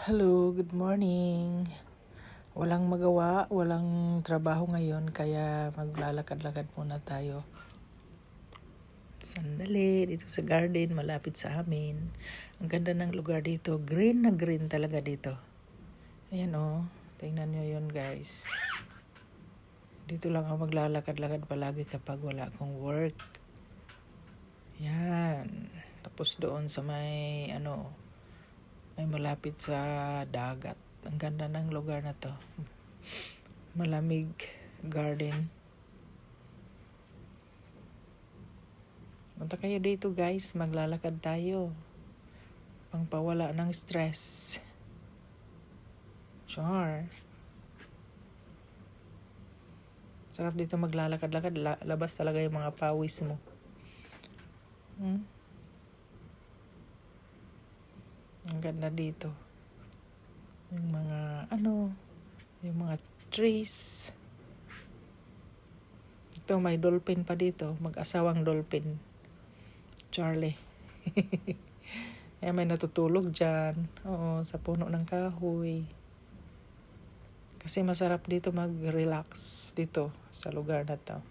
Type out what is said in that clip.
Hello, good morning. Walang magawa, walang trabaho ngayon kaya maglalakad-lakad muna tayo. Sandali, dito sa garden, malapit sa amin. Ang ganda ng lugar dito, green na green talaga dito. Ayan tingnan nyo yun guys. Dito lang ako maglalakad-lakad palagi kapag wala akong work. Yan. Tapos doon sa may malapit sa dagat. Ang ganda ng lugar na to. Malamig garden. Punta kayo dito guys, maglalakad tayo. Pangpawala ng stress. Sure. Sarap dito maglalakad-lakad. Labas talaga yung mga pawis mo. Ang ganda dito. Yung mga trees. Ito, may dolphin pa dito. Mag-asawang dolphin. Charlie. May natutulog dyan. Oo, sa puno ng kahoy. Kasi masarap dito mag-relax dito sa lugar na to.